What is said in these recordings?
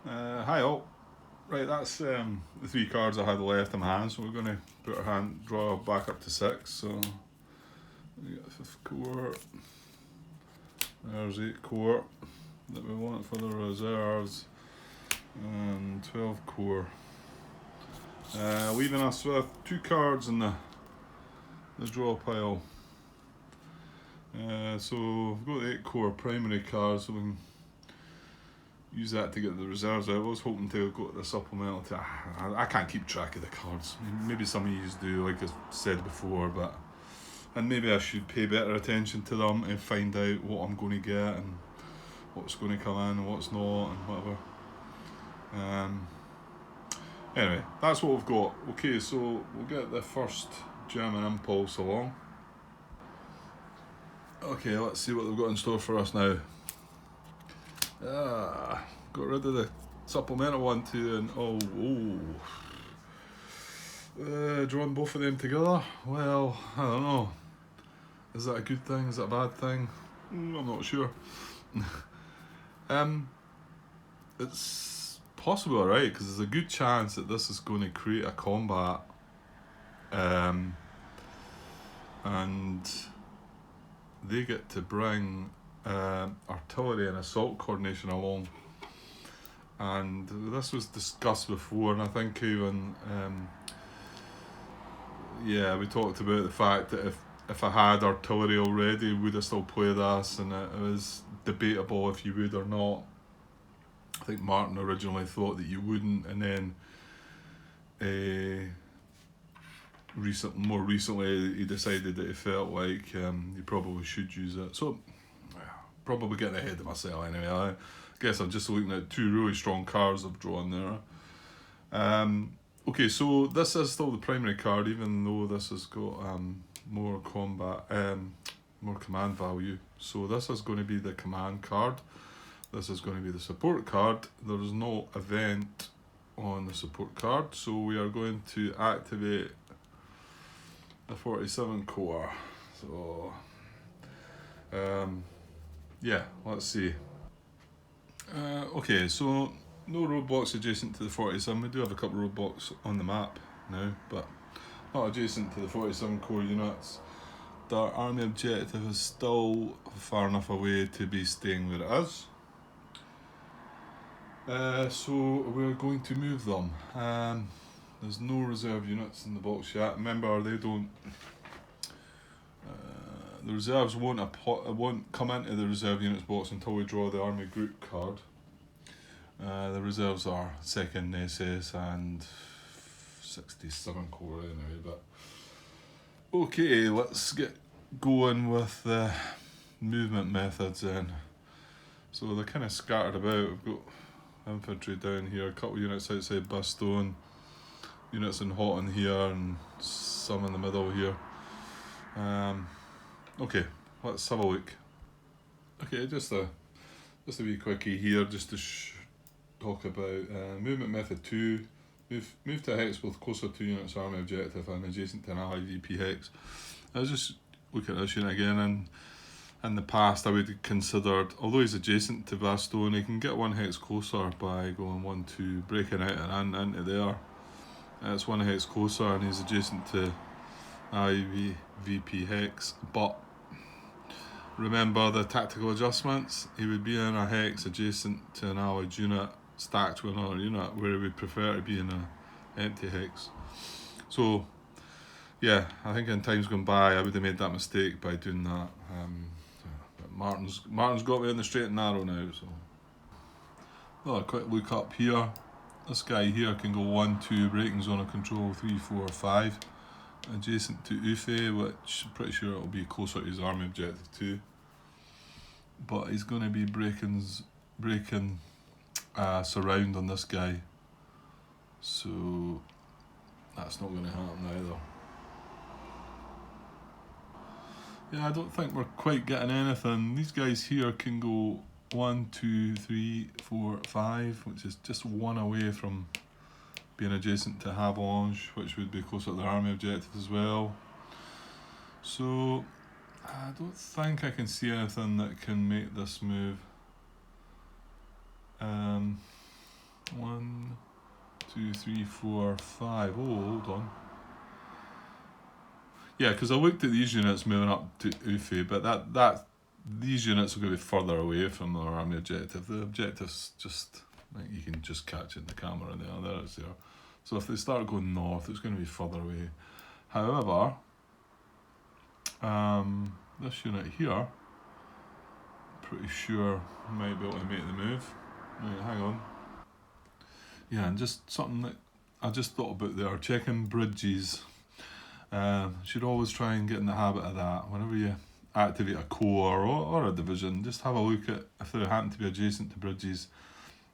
Hi all. Right, that's the three cards I had left in my hand, so we're going to put our hand draw back up to six. So we get fifth core. There's 8 core that we want for the reserves, and 12 core, leaving us with 2 cards in the draw pile. So we've got the 8 core primary card, so we can use that to get the reserves out. I was hoping to go to the supplemental. I can't keep track of the cards. Maybe some of you do, like I said before, and maybe I should pay better attention to them and find out what I'm going to get and what's going to come in and what's not and whatever. Anyway, that's what we've got. Okay, so we'll get the first German impulse along. Okay, let's see what they've got in store for us now. Got rid of the supplemental one too, and drawing both of them together. Well, I don't know. Is that a good thing? Is that a bad thing? I'm not sure. It's possible, right? Because there's a good chance that this is going to create a combat, and they get to bring artillery and assault coordination along. And this was discussed before, and I think even we talked about the fact that if I had artillery already, would I still play this? And it was debatable if you would or not. I think Martin originally thought that you wouldn't, and then more recently he decided that he felt like you probably should use it. So probably getting ahead of myself anyway. I guess I'm just looking at 2 really strong cards I've drawn there. Okay, so this is still the primary card, even though this has got more command value. So this is going to be the command card. This is going to be the support card. There is no event on the support card, so we are going to activate the 47 core. So let's see. Okay, so no roadblocks adjacent to the 47. We do have a couple of roadblocks on the map now, but not adjacent to the 47 core units. The army objective is still far enough away to be staying where it is. So we're going to move them. There's no reserve units in the box yet. Remember, they don't. The reserves won't come into the reserve units box until we draw the army group card. The reserves are 2nd SS and 67 core anyway. But okay, let's get going with the movement methods then. So they're kind of scattered about. We've got infantry down here, a couple of units outside Bastogne, units in Houghton here, and some in the middle here. Okay, let's have a look. Okay, just a wee quickie here, just to talk about movement method 2. Move to a hex with closer to units army objective and adjacent to an ally VP hex. I was just looking at this unit again, and in the past I would have considered, although he's adjacent to Bastogne, he can get 1 hex closer by going 1-2, breaking out and into there. It's 1 hex closer and he's adjacent to VP hex, but remember the tactical adjustments. He would be in a hex adjacent to an allied unit stacked with another unit, where he would prefer to be in an empty hex. So yeah, I think in times gone by I would have made that mistake by doing that. But Martin's got me in the straight and narrow now. So a quick look up here. This guy here can go 1-2, breaking zone of control 3-4-5, adjacent to Ufe, which I'm pretty sure it'll be closer to his army objective too. But he's going to be breaking surround on this guy, so that's not going to happen either. Yeah, I don't think we're quite getting anything. These guys here can go 1, 2, 3, 4, 5, which is just 1 away from being adjacent to Havelange, which would be closer to the army objective as well. So I don't think I can see anything that can make this move. 2, 3, 4, 5. Oh, hold on. Yeah, because I looked at these units moving up to Ufi, but these units are going to be further away from our army objective. The objective's just, like, you can just catch it in the camera there it's there. So if they start going north, it's going to be further away. However, this unit here, pretty sure might be able to make the move. Right, hang on. Yeah, and just something that I just thought about there, checking bridges. Should always try and get in the habit of that. Whenever you activate a corps or a division, just have a look at if they happen to be adjacent to bridges.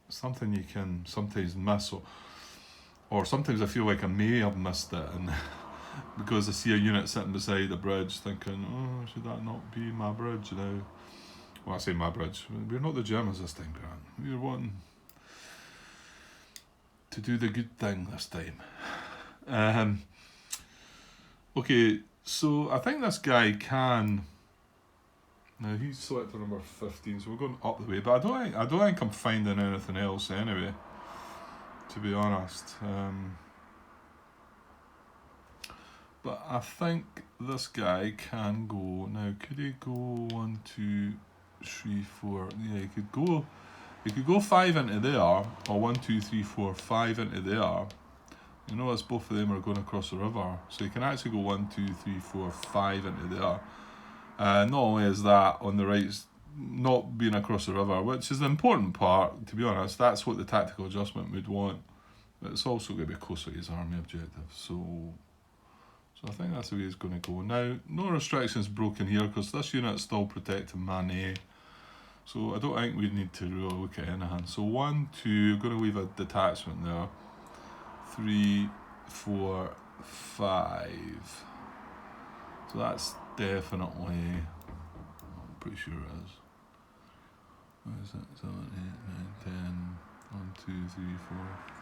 Something you can sometimes miss, or sometimes I feel like I may have missed it, and because I see a unit sitting beside a bridge thinking, oh, should that not be my bridge now? Well, I say my bridge. We're not the Germans this time, Grant. We're wanting to do the good thing this time. Okay, so I think this guy can. Now he's selected number 15, so we're going up the way. But I don't think I'm finding anything else anyway, to be honest. But I think this guy can go. Now, could he go 1, 2, 3, 4? Yeah, he could go. He could go 5 into there, or 1, 2, 3, 4, 5 into there. You notice both of them are going across the river, so you can actually go 1, 2, 3, 4, 5 into there. Not only is that on the right, not being across the river, which is the important part, to be honest, that's what the tactical adjustment would want, but it's also going to be closer to his army objective, so I think that's the way he's going to go. Now, no restrictions broken here, because this unit's still protecting Manet, so I don't think we need to really look at anything. So 1, 2, I'm going to leave a detachment there, 3, 4, 5, so that's definitely, I'm pretty sure it is. What is it? 7, 8, 9, 10, 1, 2, 3,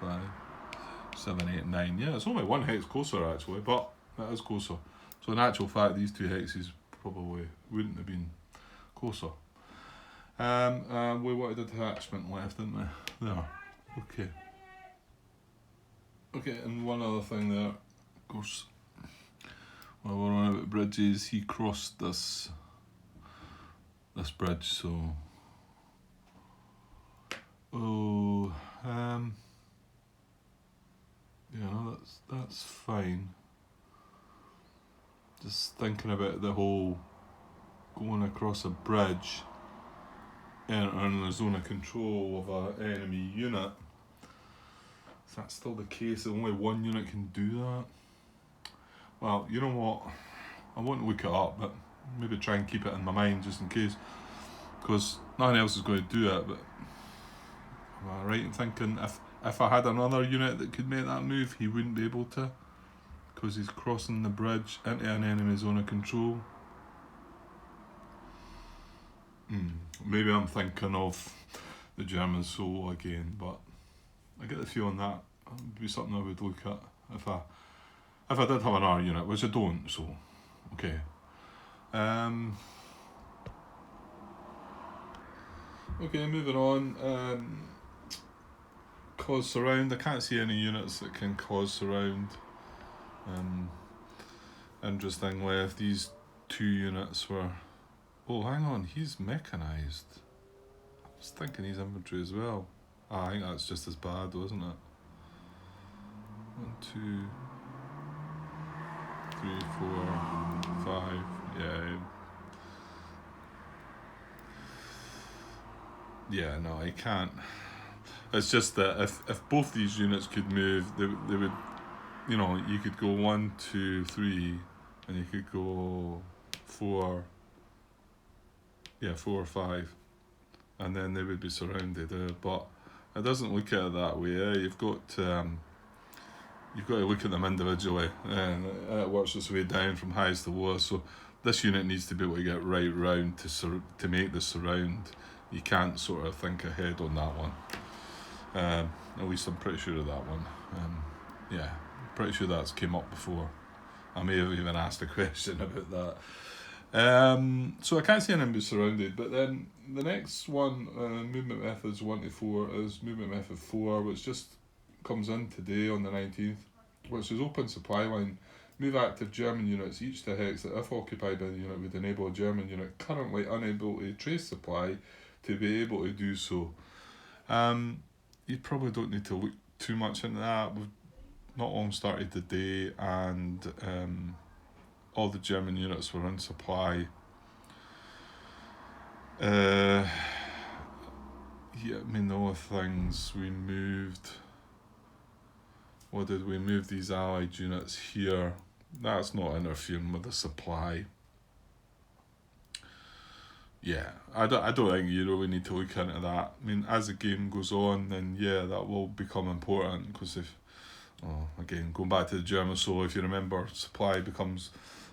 4, 5, 7, 8, 9. Yeah, it's only one hex closer actually, but that is closer. So in actual fact, these two hexes probably wouldn't have been closer. We wanted a detachment left, didn't we? There. Okay. Okay, and one other thing there, of course, while we're on about bridges, he crossed this bridge, so yeah, no, that's fine. Just thinking about the whole going across a bridge, entering the zone of control of an enemy unit. If that's still the case, only one unit can do that. Well, you know what? I won't look it up, but maybe try and keep it in my mind just in case, because nothing else is going to do it. But am I right in thinking if I had another unit that could make that move, he wouldn't be able to, because he's crossing the bridge into an enemy zone of control? Maybe I'm thinking of the German soul again, but I get the feeling that would be something I would look at if I did have an R unit, which I don't, so okay. Okay, moving on. Cause surround. I can't see any units that can cause surround. Interestingly, if these two units were... Oh, hang on, he's mechanised. I was thinking he's infantry as well. I think that's just as bad though, isn't it? 1, 2, 3, 4, 5, yeah. Yeah, no, he can't. It's just that if both these units could move, they would, you know, you could go 1, 2, 3, and you could go 4, 4 or 5, and then they would be surrounded. But it doesn't look at it that way. You've got to look at them individually, and it works its way down from highest to lowest. So this unit needs to be able to get right round to make the surround. You can't sort of think ahead on that one. At least I'm pretty sure of that one. Yeah, pretty sure that's came up before. I may have even asked a question about that. So I can't see anything be surrounded, but then the next one, movement methods 1 to 4, is movement method 4, which just comes in today on the 19th, which is open supply line. Move active German units each to hex that, if occupied by the unit, would enable a German unit currently unable to trace supply to be able to do so. You probably don't need to look too much into that. We've not long started the day, and all the German units were in supply. Yeah, I mean, the only things we moved, what did we move? These allied units here. That's not interfering with the supply. Yeah, I don't think you really need to look into that. I mean, as the game goes on, then yeah, that will become important, because if, again, going back to the German solo, if you remember, supply becomes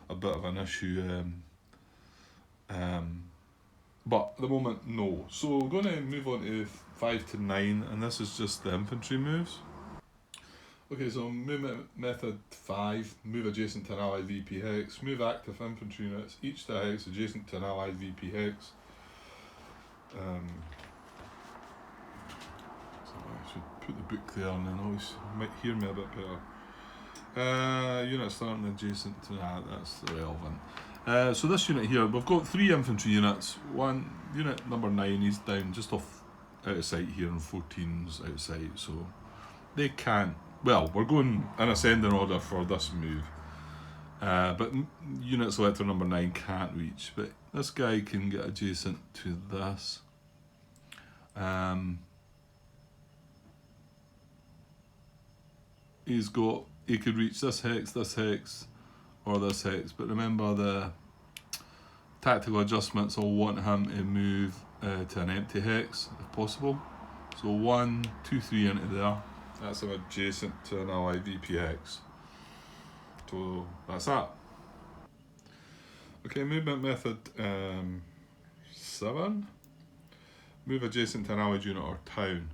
a bit of an issue. But at the moment, no. So we're going to move on to 5 to 9, and this is just the infantry moves. Okay, so movement method 5, move adjacent to an allied VP hex, move active infantry units, each to a hex adjacent to an allied VP hex. So I should put the book there, and then always might hear me a bit better. Unit starting adjacent to that, that's irrelevant. So this unit here, we've got 3 infantry units. One unit number 9, he's down just off out of sight here, and 14's out of sight, so they can't. Well, we're going in ascending order for this move, but unit selector number 9 can't reach, but this guy can get adjacent to this. He could reach this hex, or this hex, but remember the tactical adjustments will want him to move to an empty hex if possible. So 1, 2, 3 into there. That's him adjacent to an allied VPX. So that's that. Okay, movement method 7. Move adjacent to an allied unit or town.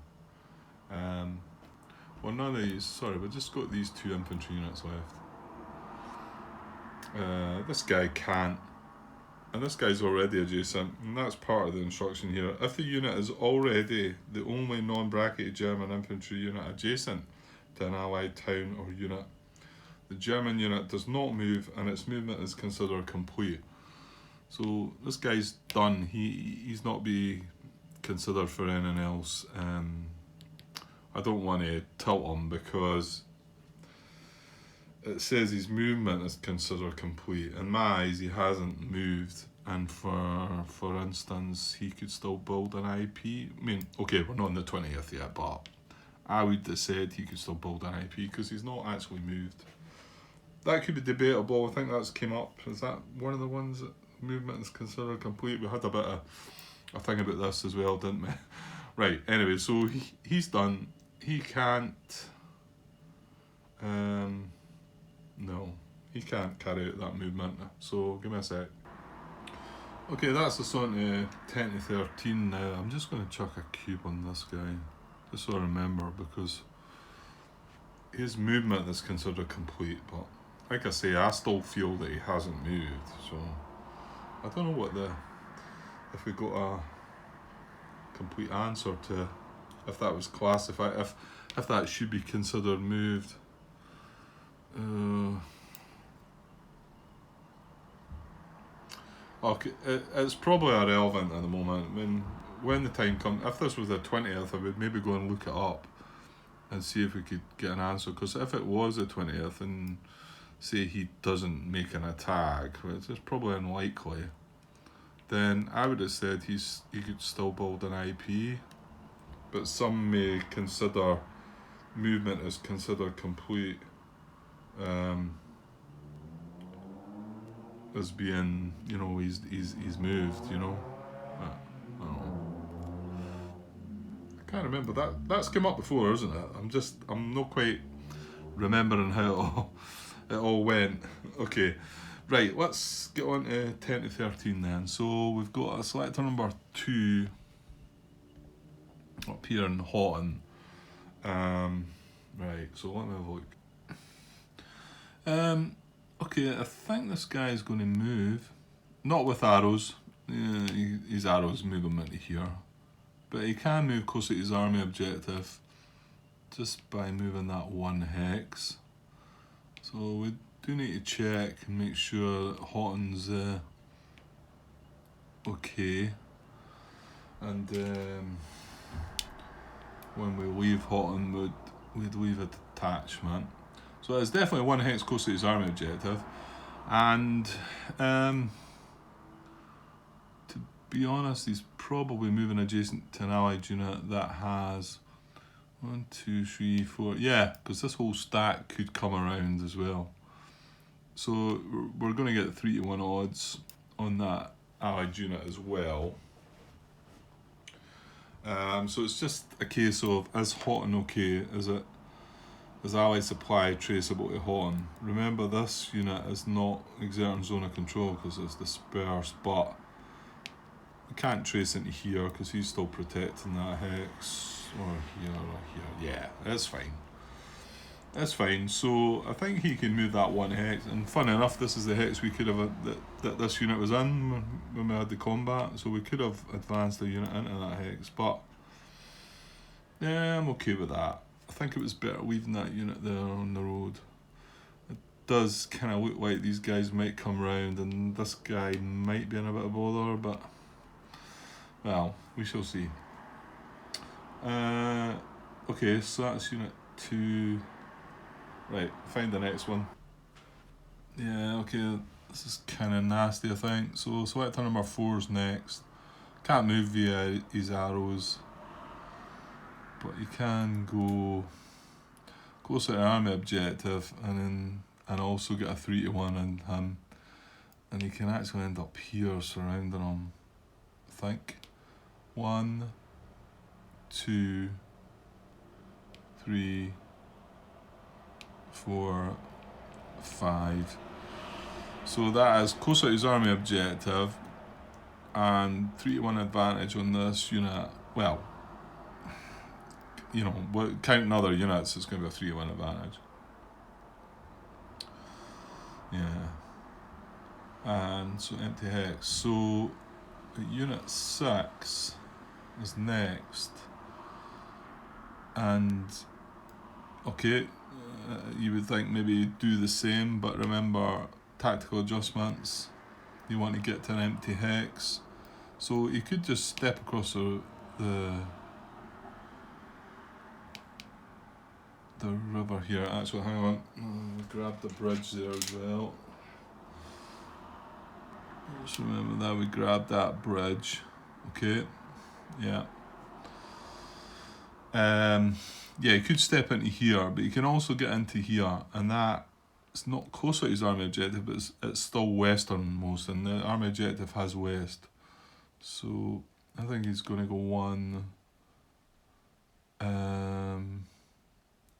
Well, none of these, sorry, we've just got these 2 infantry units left. This guy can't. And this guy's already adjacent, and that's part of the instruction here. If the unit is already the only non-bracketed German infantry unit adjacent to an allied town or unit, the German unit does not move and its movement is considered complete. So this guy's done. He's not be considered for anything else. I don't want to tilt him because it says his movement is considered complete. In my eyes, he hasn't moved, and for instance, he could still build an IP. I mean, okay, we're not on the 20th yet, but I would have said he could still build an IP because he's not actually moved. That could be debatable. I think that's came up. Is that one of the ones that movement is considered complete? We had a bit of a thing about this as well, didn't we? Right, anyway, so he's done. He can't... No, he can't carry out that movement, so give me a sec. Okay, that's us on to 10 to 13 now. I'm just going to chuck a cube on this guy, just so I remember, because his movement is considered complete, but like I say, I still feel that he hasn't moved, so I don't know if we got a complete answer to if that was classified, if that should be considered moved. Okay, it's probably irrelevant at the moment. When the time comes, if this was the 20th, I would maybe go and look it up and see if we could get an answer. Because if it was the 20th and say he doesn't make an attack, which is probably unlikely, then I would have said he could still build an IP. But some may consider movement is considered complete. As being, he's moved, I don't know. I can't remember that's come up before, isn't it? I'm not quite remembering how it all went. Okay, right, let's get on to 10 to 13 then. So we've got a selector number 2 up here in Houghton. Right, so let me have a look. Okay, I think this guy is going to move. Not with arrows. His arrows move him into here. But he can move closer to his army objective just by moving that one hex. So we do need to check and make sure that Houghton's okay. And when we leave Houghton, we'd leave a detachment. So it's definitely one hex close to his army objective. And to be honest, he's probably moving adjacent to an allied unit that has 1, 2, 3, 4. Yeah, because this whole stack could come around as well. So we're going to get 3-to-1 odds on that allied unit as well. So it's just a case of, is Houghton okay? Is allied supply traceable to Houghton? Remember, this unit is not exerting zone of control because it's dispersed, but we can't trace into here because he's still protecting that hex, or here. Yeah, that's fine. That's fine. So I think he can move that one hex. And funny enough, this is the hex we could have that this unit was in when we had the combat. So we could have advanced the unit into that hex. But yeah, I'm okay with that. I think it was better leaving that unit there on the road. It does kind of look like these guys might come round, and this guy might be in a bit of bother. But well, we shall see. Okay, so that's unit 2. Right, find the next one. Yeah, okay, this is kind of nasty, I think. So selector number 4 is next. Can't move via his arrows, but you can go close to the army objective and also get a 3-to-1 on him. And you can actually end up here surrounding him, I think. 1, 2, 3, 4, 5. So that is closer to his army objective and 3-to-1 advantage on this unit. Well, counting other units, it's going to be a 3-to-1 advantage. Yeah. And so empty hex. So unit 6 is next. And okay, you would think maybe do the same, but remember, tactical adjustments, you want to get to an empty hex. So you could just step across the river here. Actually, hang on, grab the bridge there as well. Just remember that we grabbed that bridge. Okay, yeah. Yeah, you could step into here, but you can also get into here, and that it's not closer to his army objective, but it's still westernmost, and the army objective has west. So I think he's going to go 1,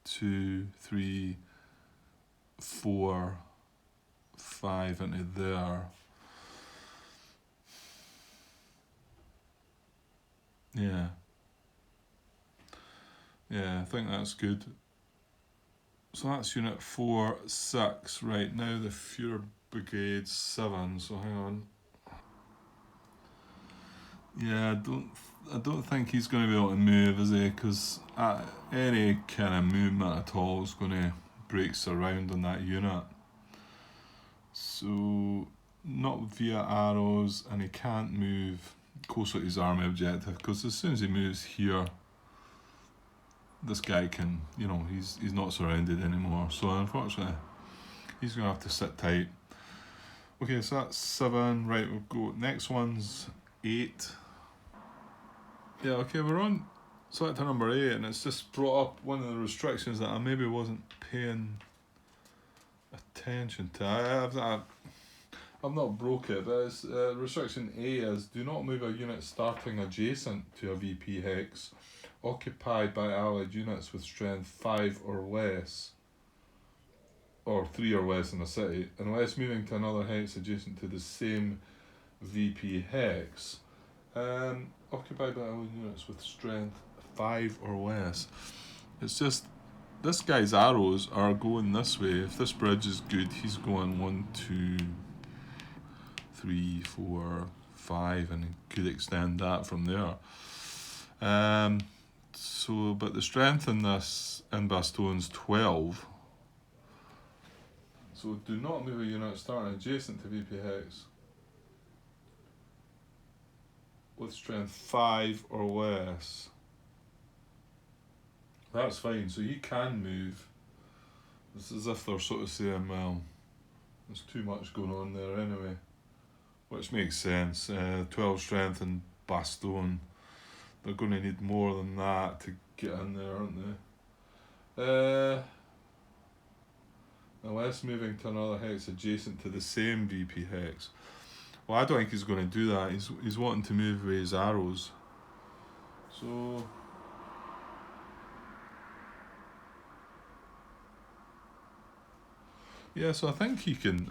2, 3, 4, 5 into there. Yeah, I think that's good. So that's unit 4, 6. Right, now the Fuhrer Brigade 7, so hang on. Yeah, I don't think he's going to be able to move, is he? Because any kind of movement at all is going to break surround on that unit. So not via arrows, and he can't move closer to his army objective, because as soon as he moves here, this guy can, he's not surrounded anymore. So unfortunately, he's going to have to sit tight. Okay, so that's 7. Right, we'll go. Next one's 8. Yeah, okay, we're on selector number 8, and it's just brought up one of the restrictions that I maybe wasn't paying attention to. I've not broke it, but it's, restriction A is do not move a unit starting adjacent to a VP hex occupied by allied units with strength 5 or less, or 3 or less in a city, unless moving to another hex adjacent to the same VP hex. Occupied by allied units with strength 5 or less. It's just, this guy's arrows are going this way. If this bridge is good, he's going 1, 2, 3, 4, 5, and he could extend that from there. So, but the strength in this in Baston's 12. So do not move a unit starting adjacent to VP hex with strength 5 or less. That's fine, so he can move. It's as if they're sort of saying, well, there's too much going on there anyway. Which makes sense. 12 strength and Baston. They're going to need more than that to get in there, aren't they? Unless moving to another hex adjacent to the same VP hex. Well, I don't think he's going to do that. He's wanting to move with his arrows. So yeah, so I think he can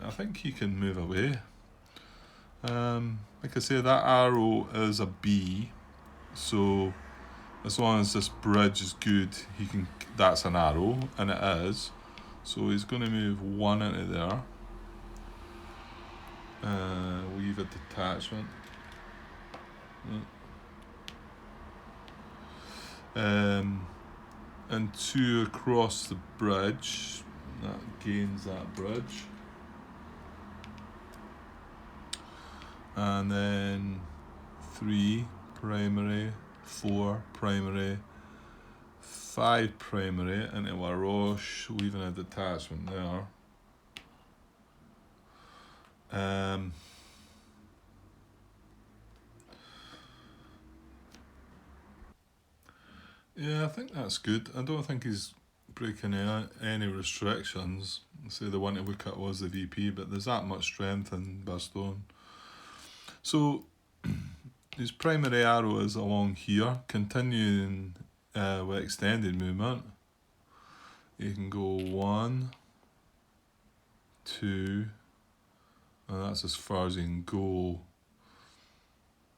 move away. Like I say, that arrow is a B, so as long as this bridge is good, he can. That's an arrow, and it is. So he's going to move 1 into there. Leave a detachment. And 2 across the bridge. That gains that bridge. And then 3 primary, 4 primary, 5 primary into La Roche, leaving a detachment there. Yeah, I think that's good. I don't think he's breaking any restrictions. Say the one to look at was the VP, but there's that much strength in Baston. So his primary arrow is along here, continuing with extended movement. You can go 1, 2, and that's as far as he can go,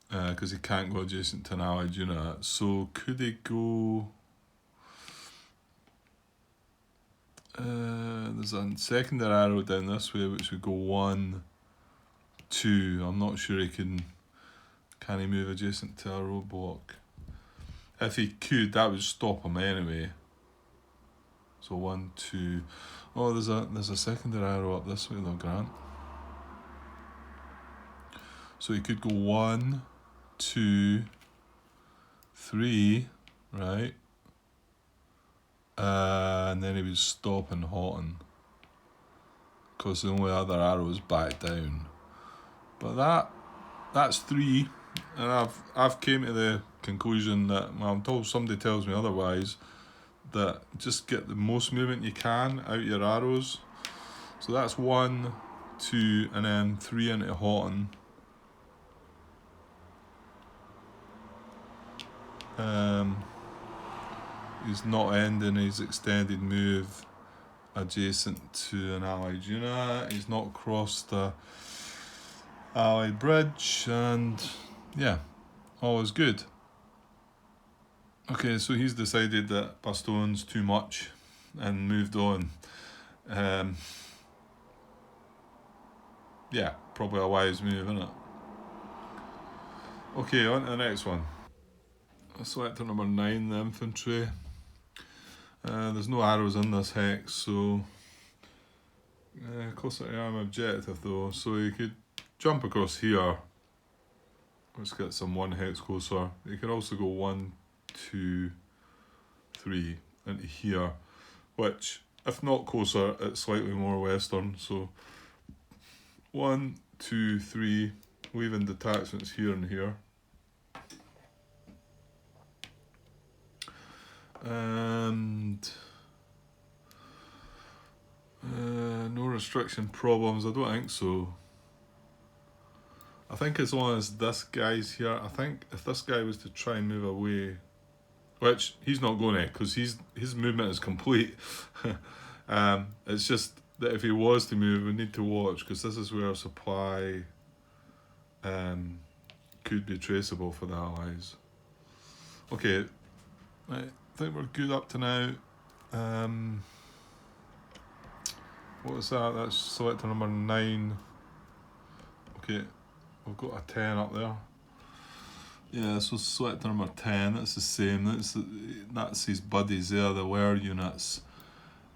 because he can't go adjacent to an allied unit. So could he go... there's a secondary arrow down this way which would go 1, 2. I'm not sure he can he move adjacent to a roadblock? If he could, that would stop him anyway. So 1, 2. Oh, there's a secondary arrow up this way though, Grant. So he could go 1, 2, 3, right? And then he would stop in Houghton, because the only other arrow is back down. But that's 3, and I've came to the conclusion that, well, I'm told somebody tells me otherwise, that just get the most movement you can out your arrows. So that's 1, 2, and then 3 into Houghton. He's not ending his extended move adjacent to an allied unit. He's not crossed the allied bridge, and yeah, all is good. Okay, so he's decided that Baston's too much and moved on. Yeah, probably a wise move, isn't it? Okay, on to the next one. Selector number 9, the infantry. There's no arrows in this hex, so closer to arm objective though, so you could jump across here. Let's get some 1 hex closer. You could also go 1, 2, 3 into here, which, if not closer, it's slightly more western. So 1, 2, 3, leaving detachments here and here. And no restriction problems, I don't think so. I think as long as this guy's here, I think if this guy was to try and move away, which he's not going to, because his movement is complete. It's just that if he was to move, we need to watch, because this is where supply could be traceable for the allies. Okay, I think we're good up to now. What was that? That's selector number 9. Okay, we've got a 10 up there. Yeah, so select number 10, that's the same. That's his buddies there, the were units.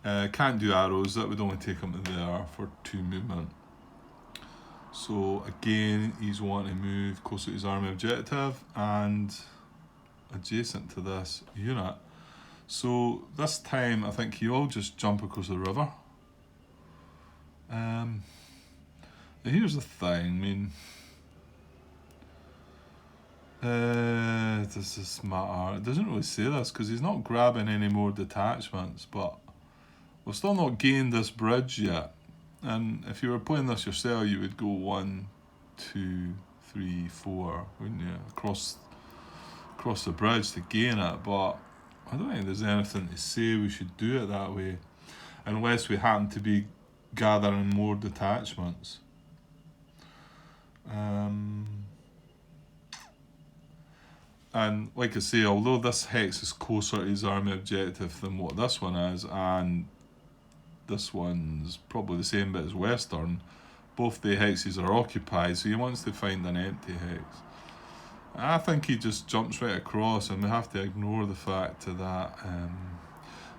Can't do arrows, that would only take him to there for 2 movement. So again, he's wanting to move closer to his army objective and adjacent to this unit. So this time, I think he'll just jump across the river. Here's the thing, does this matter? It doesn't really say this because he's not grabbing any more detachments, but we've still not gained this bridge yet. And if you were playing this yourself, you would go 1, 2, 3, 4, wouldn't you? Across the bridge to gain it, but I don't think there's anything to say we should do it that way, unless we happen to be gathering more detachments. And like I say, although this hex is closer to his army objective than what this one is, and this one's probably the same bit as Western, both the hexes are occupied, so he wants to find an empty hex. I think he just jumps right across, and we have to ignore the fact that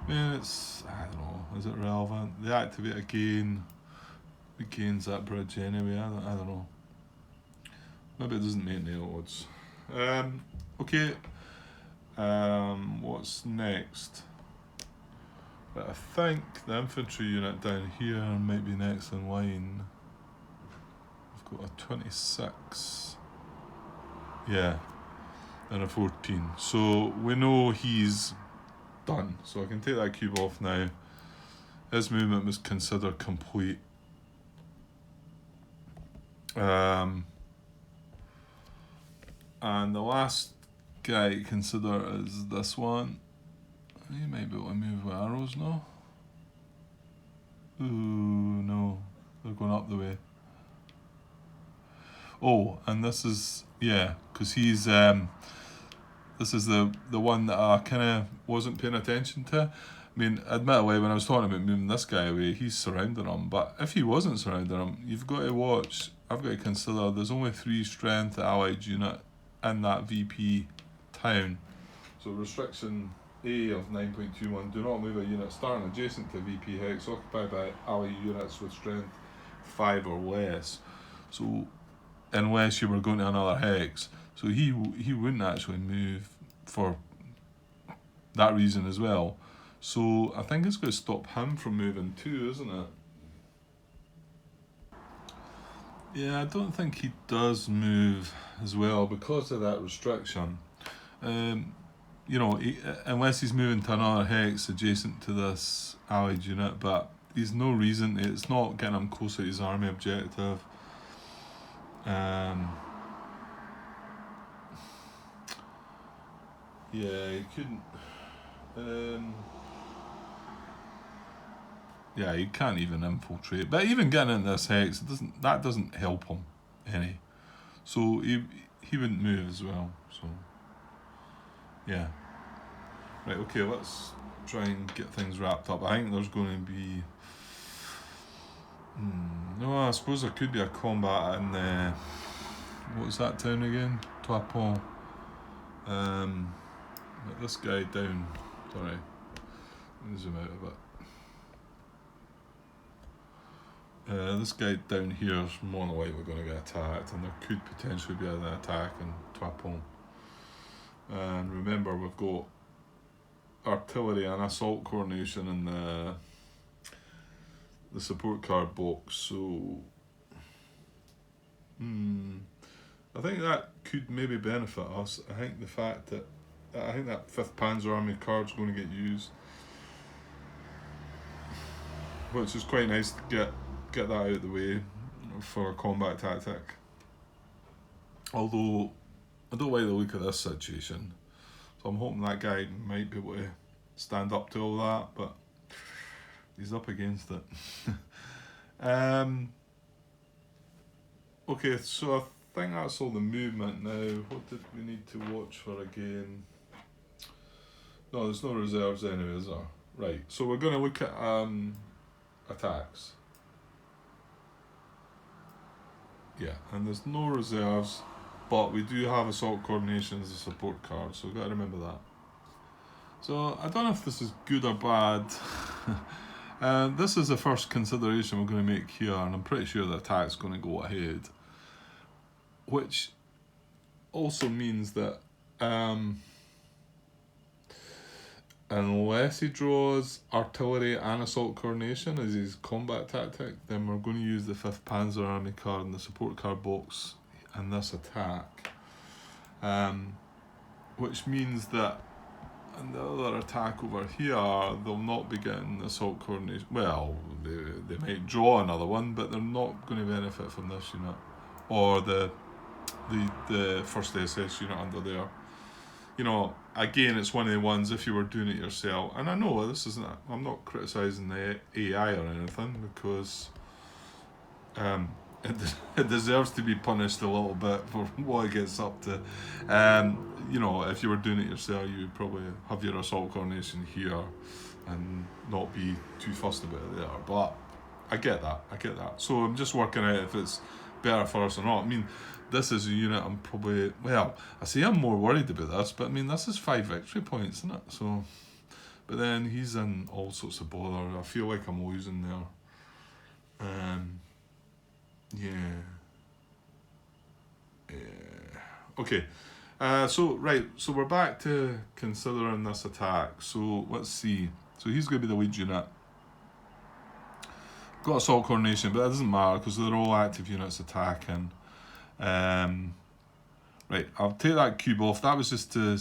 it's, I don't know, is it relevant? They activate again, it gains that bridge anyway, I don't know. Maybe it doesn't make any odds. Okay, what's next? But I think the infantry unit down here might be next in line. We've got a 26. Yeah, and a 14. So we know he's done. So I can take that cube off now. His movement was considered complete. And the last guy to consider is this one. You might be able to move with arrows now. Ooh, no. They're going up the way. Oh, and this is, yeah, because he's, this is the one that I kind of wasn't paying attention to. I mean, admittedly, when I was talking about moving this guy away, he's surrounding him. But if he wasn't surrounding him, you've got to watch. I've got to consider there's only 3 strength allied unit in that VP town. So restriction A of 9.21, do not move a unit starting adjacent to VP hex occupied by allied units with strength 5 or less. So unless you were going to another hex. So he wouldn't actually move for that reason as well. So I think it's going to stop him from moving too, isn't it? Yeah, I don't think he does move as well because of that restriction. You know, unless he's moving to another hex adjacent to this allied unit, but there's no reason, it's not getting him closer to his army objective. Yeah, he couldn't. Yeah, he can't even infiltrate. But even getting into this hex, that doesn't help him any. So he wouldn't move as well. So yeah. Right. Okay. Let's try and get things wrapped up. I think there's going to be. No, I suppose there could be a combat in the. What's that town again? Toipon. But this guy down. Sorry. Let me zoom out a bit. This guy down here is more than likely going to get attacked, and there could potentially be an attack in Toipon. And remember, we've got artillery and assault coordination in the support card box, so I think that could maybe benefit us. I think the fact that that 5th Panzer Army card's going to get used, which is quite nice to get that out of the way for a combat tactic. Although I don't like the look of this situation, so I'm hoping that guy might be able to stand up to all that, but he's up against it. Okay, so I think that's all the movement now. What did we need to watch for again? No, there's no reserves anyway, is there? Right, so we're going to look at attacks. Yeah, and there's no reserves. but we do have assault coordination as a support card, so we've got to remember that. So I don't know if this is good or bad. This is the first consideration we're going to make here, and I'm pretty sure the attack's going to go ahead. Which also means that unless he draws artillery and assault coordination as his combat tactic, then we're going to use the 5th Panzer Army card in the support card box in this attack. Which means that in the other attack over here, they'll not be getting assault coordination. Well, they might draw another one, but they're not going to benefit from this unit. Or the first SS unit under there. You know, again, it's one of the ones, if you were doing it yourself, and I know this isn't, I'm not criticising the AI or anything, because it deserves to be punished a little bit for what it gets up to. You know, if you were doing it yourself, you would probably have your assault coordination here and not be too fussed about it there. But I get that. So I'm just working out if it's better for us or not. I mean, this is a unit I'm probably, well, I say I'm more worried about this, but I mean, this is 5 victory points, isn't it? So, but then he's in all sorts of bother. I feel like I'm losing there. Yeah. Okay. So we're back to considering this attack. So let's see. So he's going to be the lead unit. Got assault coordination, but that doesn't matter because they're all active units attacking. Right, I'll take that cube off. That was just to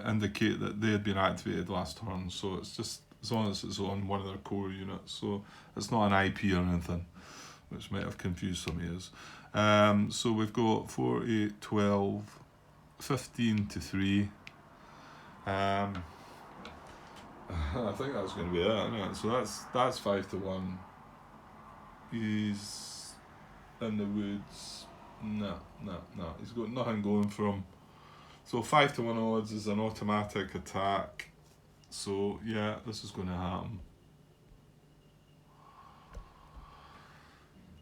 indicate that they had been activated last turn. So it's just as long as it's on one of their core units. So it's not an IP or anything, which might have confused some ears. So we've got 4, 8, 12, 15 to 3. I think that's going to be it, isn't it? So that's 5 to 1. He's in the woods. No. He's got nothing going for him. So 5 to 1 odds is an automatic attack. So yeah, this is going to happen.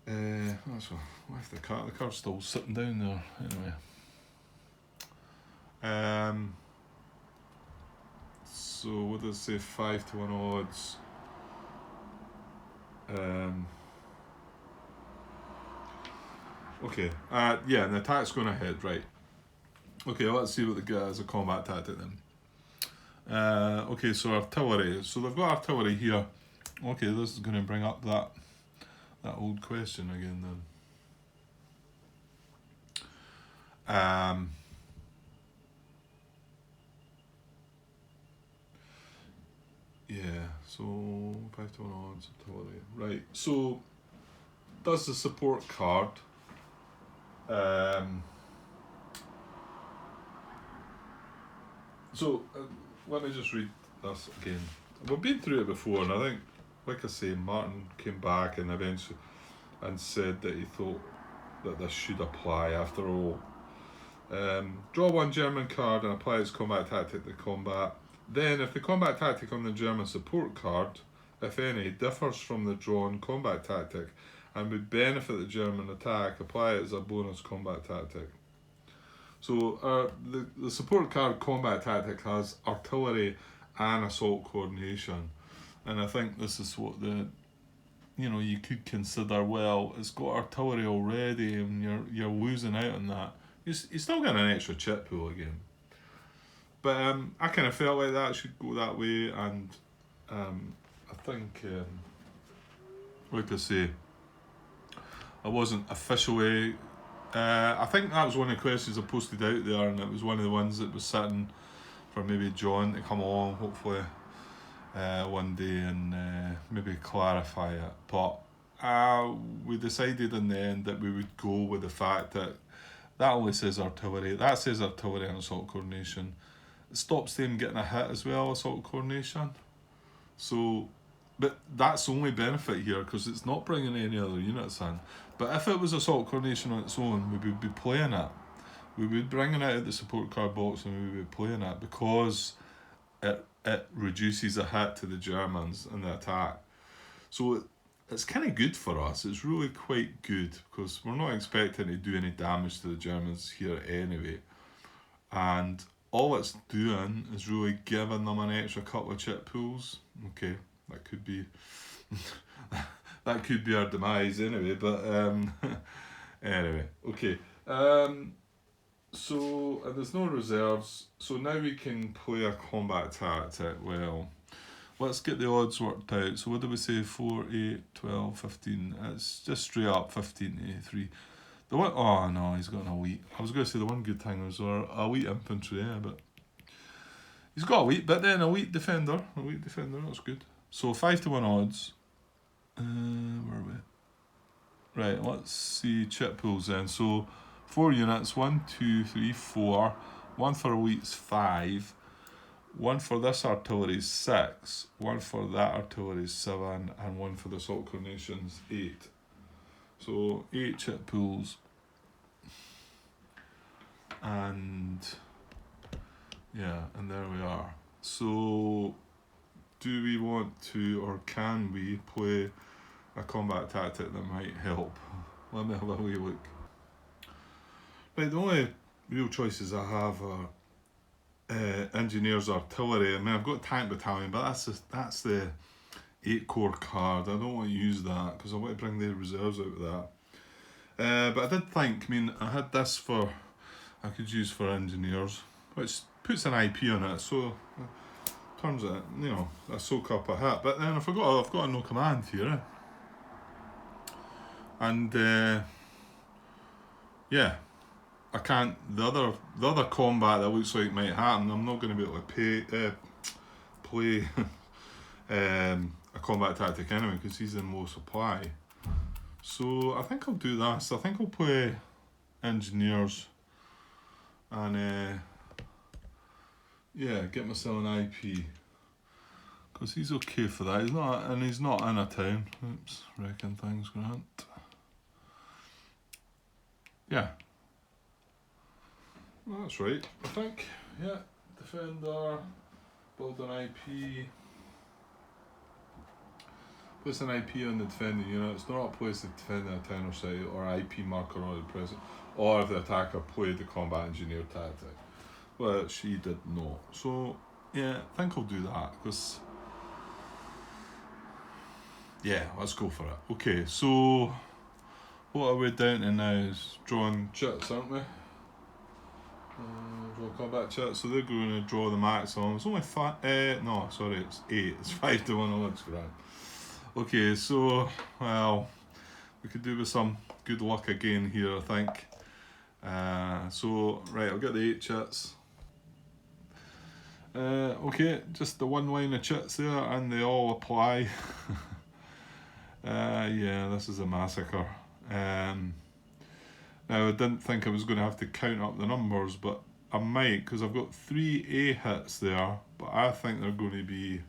Why is the car's still sitting down there anyway. So what does it say? 5 to 1 odds. Okay. Yeah, and the attack's going ahead, right? Okay, let's see what they get as a combat tactic then. Okay, so artillery. So they've got artillery here. Okay, this is going to bring up that old question again then. Yeah, so 5 to 1 odds artillery. Right, so does the support card let me just read this again. We've been through it before, and I think, like I say, Martin came back and eventually and said that he thought that this should apply after all. Draw 1 German card and apply its combat tactic to combat. Then, if the combat tactic on the German support card, if any, differs from the drawn combat tactic and would benefit the German attack, apply it as a bonus combat tactic. So the support card combat tactic has artillery and assault coordination, and I think this is what you could consider. Well, it's got artillery already, and you're losing out on that. You're still getting an extra chip pool again, but I kind of felt like that should go that way, and I think, like I say, I wasn't officially. I think that was one of the questions I posted out there, and it was one of the ones that was sitting for maybe John to come along, hopefully, one day and maybe clarify it. But we decided in the end that we would go with the fact that only says artillery. That says artillery and assault coordination. It stops them getting a hit as well, assault coordination. So, but that's the only benefit here because it's not bringing any other units in. But if it was assault coordination on its own, we would be playing it. We would bring it out of the support card box and we would be playing it because it reduces a hit to the Germans in the attack. So it's kind of good for us. It's really quite good because we're not expecting to do any damage to the Germans here anyway. And all it's doing is really giving them an extra couple of chip pools. Okay, that could be that could be our demise anyway. But anyway, okay. So and there's no reserves. So now we can play a combat tactic. Well, let's get the odds worked out. So what do we say? 4, 8, 12, 15. It's just straight up 15 to 3. The one, oh no, he's got an elite. I was going to say the one good thing was our elite infantry, yeah, but he's got elite, but then elite defender, that's good. So 5 to 1 odds. Where are we? Right, let's see chip pools then. So 4 units, 1, 2, 3, 4. One for elite's 5. One for this artillery is 6. One for that artillery is 7, and one for the assault coordinations 8. So 8 chip pools, and yeah, and there we are. So do we want to, or can we play a combat tactic that might help? Let me have a wee look. Right, the only real choices I have are engineers, artillery. I mean, I've got tank battalion, but that's the 8 core card. I don't want to use that because I want to bring the reserves out of that. But I did think, I mean, I had this I could use for engineers, which puts an IP on it, so turns it, you know, I soak up a hit. But then I've got a no command here, and yeah, I can't. The other combat that looks like might happen, I'm not going to be able to play a combat tactic anyway because he's in low supply. So I think I'll do this. I think I'll play engineers and yeah, get myself an IP because he's okay for that. He's not in a town. Oops, reckon things Grant. Yeah, well, that's right. I think, yeah, defender, build an IP. Place an IP on the defending unit. It's not a place to defend a town or site or IP marker already present, or if the attacker played the combat engineer tactic. Well, she did not. So, yeah, I think I'll do that because, yeah, let's go for it. Okay, so what are we down to now is drawing chits, aren't we? Draw combat chits, so they're going to draw the maximum. It's only 5, no, sorry, it's 8. It's 5 to 1 odds, Grant. Okay, so, well, we could do with some good luck again here, I think. So, right, I'll get the 8 chits. Okay, just the one line of chits there, and they all apply. Yeah, this is a massacre. Now, I didn't think I was going to have to count up the numbers, but I might, because I've got 3 A hits there, but I think they're going to be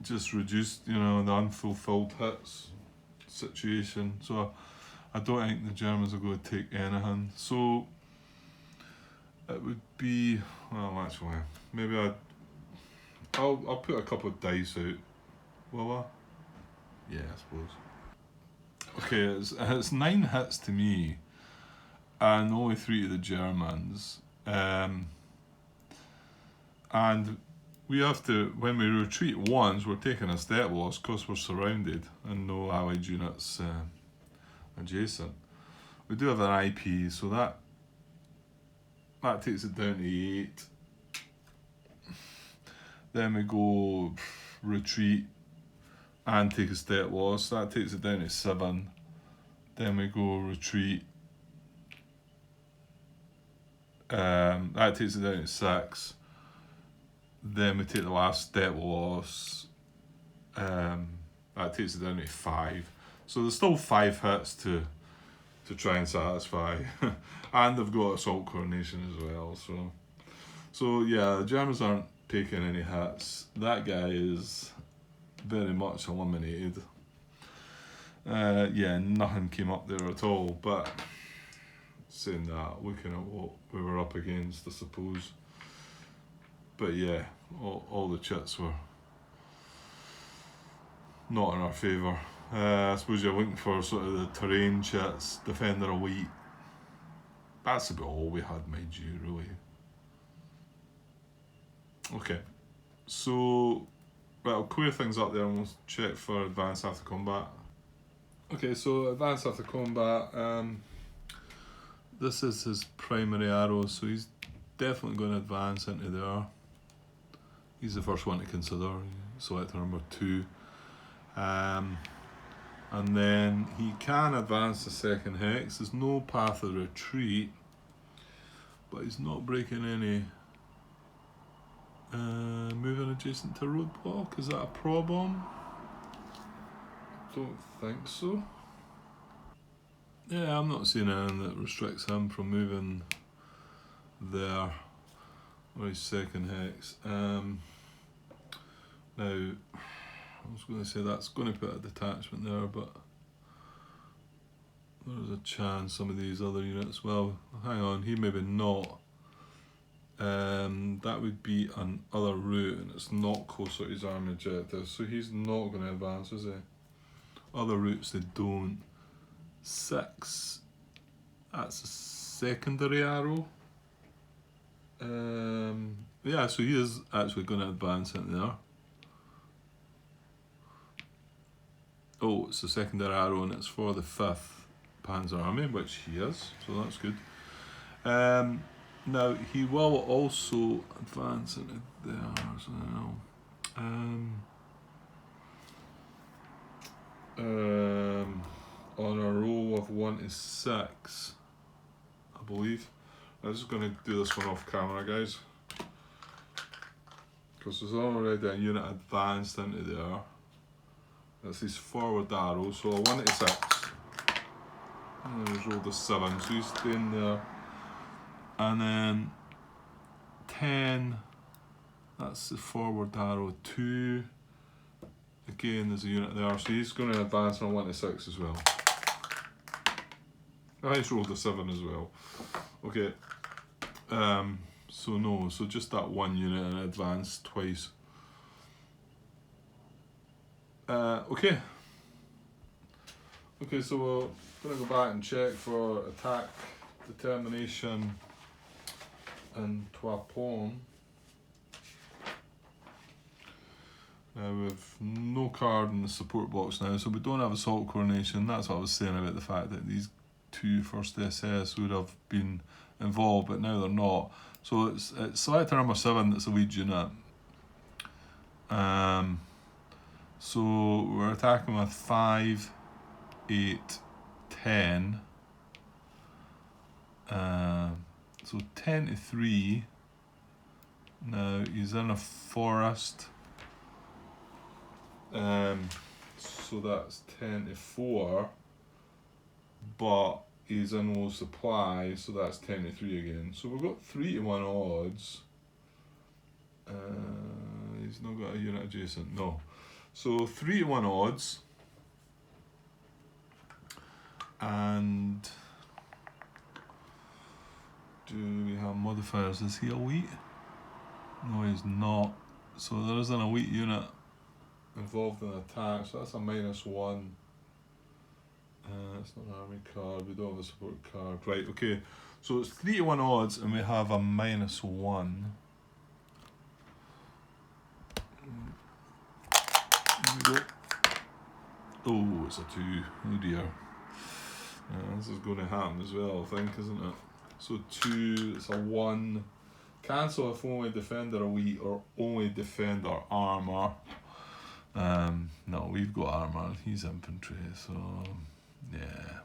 just reduced, you know, the unfulfilled hits situation. So I don't think the Germans are going to take anything. So it would be, well, actually, maybe I'll put a couple of dice out. Will I? Yeah, I suppose. Okay, it's 9 hits to me, and only 3 to the Germans. And we have to, when we retreat once, we're taking a step loss because we're surrounded and no allied units adjacent. We do have an IP, so that takes it down to 8. Then we go retreat and take a step loss. That takes it down to 7. Then we go retreat. That takes it down to 6. Then we take the last step loss. That takes it down to 5. So there's still 5 hits to try and satisfy. And they've got assault coordination as well. So yeah, the Germans aren't taking any hits. That guy is very much eliminated. Yeah, nothing came up there at all. But saying that, looking at what we were up against, I suppose. But yeah, all the chits were not in our favour. I suppose you're looking for sort of the terrain chits, Defender Elite. That's about all we had, mind you, really. Okay, so right, I'll clear things up there and we'll check for advance after combat. Okay, so advance after combat. This is his primary arrow, so he's definitely going to advance into there. He's the first one to consider, selector number 2. And then he can advance the second hex. There's no path of retreat, but he's not breaking any moving adjacent to roadblock. Is that a problem? Don't think so. Yeah, I'm not seeing anything that restricts him from moving there or his second hex. Now, I was going to say that's going to put a detachment there, but there's a chance some of these other units, well, hang on, he maybe not. That would be another route, and it's not closer to his army objective, so he's not going to advance, is he? Other routes they don't. 6, that's a secondary arrow. Yeah, so he is actually going to advance into there. Oh, it's a secondary arrow and it's for the 5th Panzer Army, which he is, so that's good. Now, he will also advance into there as well. On a roll of 1 to 6, I believe. I'm just going to do this one off camera, guys, because there's already a unit advanced into there. That's his forward arrow, so a 1 to 6. And then he's rolled a 7, so he's staying there. And then 10, that's the forward arrow 2. Again, there's a unit there, so he's going to advance on 1 to 6 as well. He's rolled a 7 as well. Okay, so no, so just that one unit and advance twice. Okay, so we're going to go back and check for attack determination and Trois Pommes. Now we've no card in the support box now, so we don't have assault coordination. That's what I was saying about the fact that these 2 first SS would have been involved, but now they're not. So it's selector number 7 that's a lead unit. So we're attacking with 5, 8, 10. So 10 to 3. Now he's in a forest. So that's 10 to 4. But he's in low supply, so that's 10 to 3 again. So we've got 3 to 1 odds. He's not got a unit adjacent, no. So 3 to 1 odds. And do we have modifiers? Is he elite? No, he's not. So there is an elite unit involved in attack, so that's a -1. It's not an army card, we don't have a support card. Right, okay. So it's 3 to 1 odds and we have a -1. There we go. Oh, it's a 2. Oh dear. This is going to happen as well, I think, isn't it? So 2, it's a 1. Cancel if only defender elite or only defender armour. No, we've got armour, he's infantry, so yeah.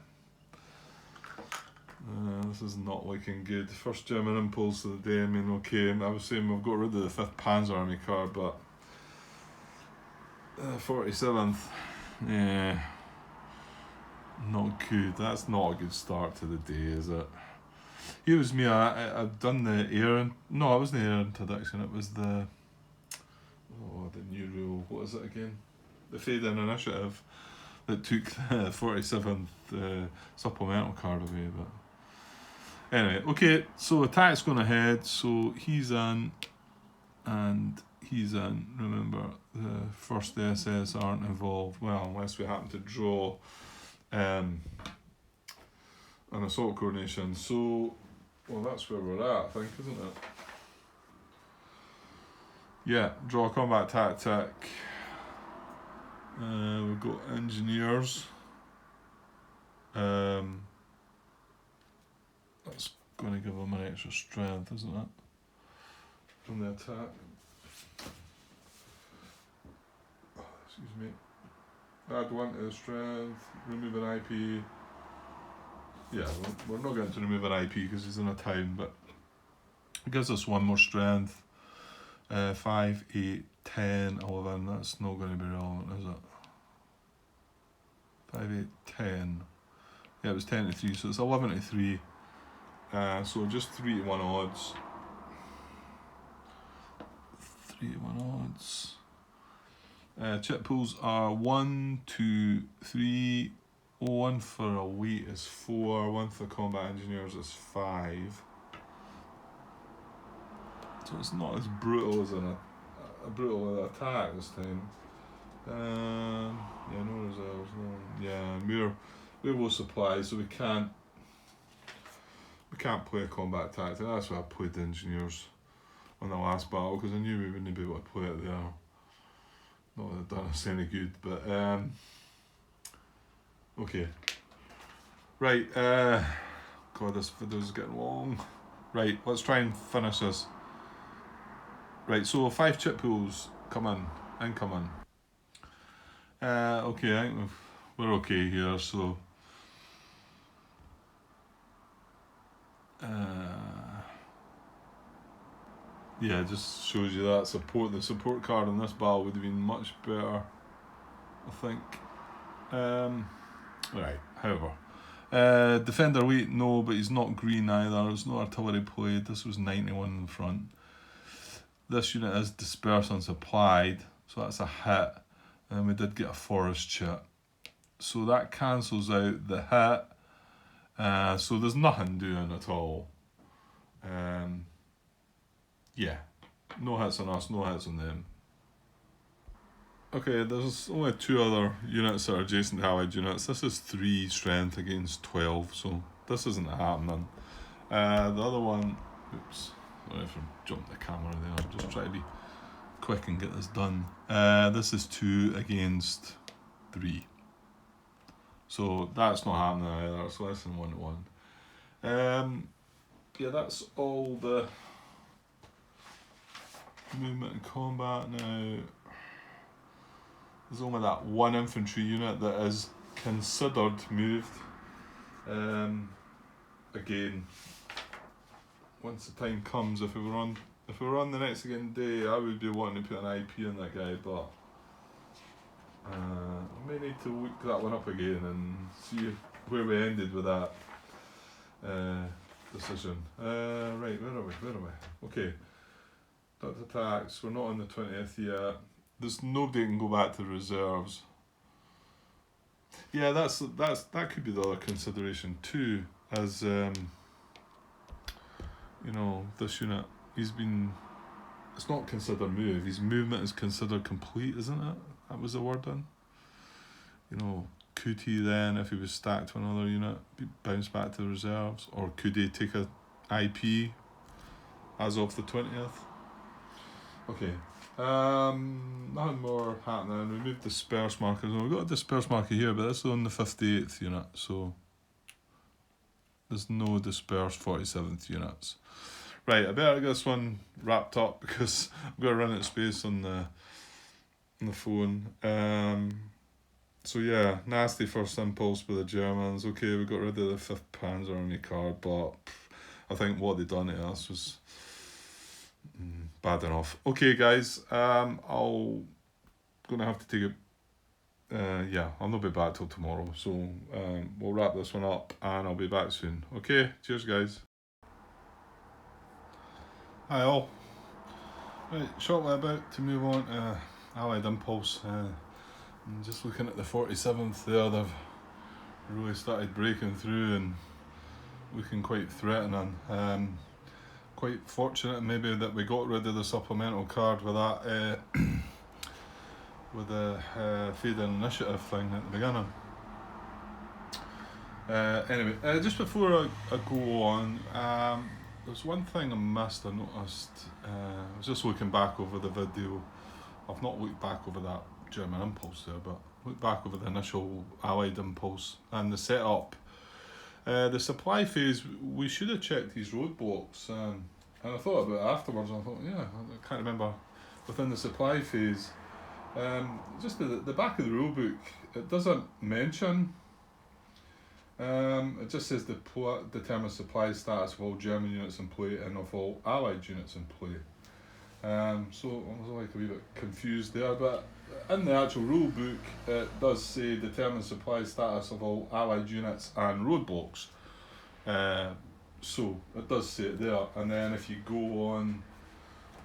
This is not looking good. First German impulse of the day, I mean, okay, I was saying we've got rid of the 5th Panzer Army card, but 47th, yeah, not good. That's not a good start to the day, is it? Here was me, I've done the air, no, it wasn't the air introduction, it was the, the new rule, what is it again? The fade-in initiative that took the 47th supplemental card away, but anyway, okay, so attack's going ahead, so he's in, and keys in. Remember, the 1st SS aren't involved. Well, unless we happen to draw an assault coordination. So, well, that's where we're at, I think, isn't it? Yeah, draw a combat tactic. We've got engineers. That's going to give them an extra strength, isn't it? From the attack. Excuse me. Add 1 to the strength. Remove an IP. Yeah, we're not going to remove an IP because he's in a town, but it gives us 1 more strength. 5, 8, 10, 11. That's not going to be relevant, is it? 5, 8, 10. Yeah, it was 10 to 3, so it's 11 to 3. So just 3 to 1 odds. 3 to 1 odds. Chip pools are 1, 2, 3. 1 for a weight is 4. 1 for combat engineers is 5. So it's not as brutal as a brutal attack this time. Yeah, no reserves. No. Yeah, we're low supply, so we can't play a combat tactic. That's why I played the engineers on the last battle, because I knew we wouldn't be able to play it there. Not that it done us any good, but okay. Right, God, this video's getting long. Right, let's try and finish this. Right, so 5 chip pools come in, incoming. Okay, I think we're okay here, so yeah, it just shows you that support. The support card in this battle would have been much better, I think. Right, however. Defender weight, no, but he's not green either. There's no artillery played. This was 91 in front. This unit is dispersed and supplied, so that's a hit. And we did get a forest chip. So that cancels out the hit. So there's nothing doing at all. Yeah, no hits on us, no hits on them. Okay, there's only 2 other units that are adjacent to allied units. This is 3 strength against 12, so this isn't happening. The other one, oops, sorry if I jumped the camera there, I'm just trying to be quick and get this done. This is 2 against 3. So that's not happening either, it's less than 1 to 1. Yeah, that's all the movement and combat now. There's only that 1 infantry unit that is considered moved. Again, once the time comes, if we were on the next again day, I would be wanting to put an IP on that guy, but I may need to look that one up again and see where we ended with that decision. Right, where are we? Okay, duct attacks, we're not on the 20th yet. There's nobody can go back to reserves. Yeah, that could be the other consideration too, as you know, this unit, it's not considered move, his movement is considered complete, isn't it? That was the word then. You know, could he then, if he was stacked to another unit, bounce back to the reserves, or could he take a IP as of the 20th? Okay. Nothing more happening. We moved disperse markers. We've got a disperse marker here, but this is on the 58th unit, so there's no dispersed 47th units. Right, I better get this one wrapped up because I've got to run out of space on the phone. So yeah, nasty first impulse by the Germans. Okay, we got rid of the 5th Panzer Army card, but I think what they done to us was bad enough. Okay, guys, I'll gonna have to take it. Yeah, I'll not be back till tomorrow, so we'll wrap this one up, and I'll be back soon. Okay, cheers, guys. Hi all. Right, shortly about to move on to Allied Impulse. I'm just looking at the 47th there. They've really started breaking through and looking quite threatening. quite fortunate maybe that we got rid of the supplemental card with that with the feed-in initiative thing at the beginning. Anyway, just before I go on, there's one thing I missed. I noticed. I was just looking back over the video. I've not looked back over that German impulse there, but looked back over the initial Allied impulse and the setup. The supply phase, we should have checked these roadblocks, and I thought about it afterwards. And I thought, yeah, I can't remember within the supply phase. Just the back of the rulebook, it doesn't mention. It just says determines supply status of all German units in play and of all Allied units in play. So I was like a wee bit confused there, but in the actual rule book it does say determine supply status of all Allied units and roadblocks. So it does say it there, and then if you go on,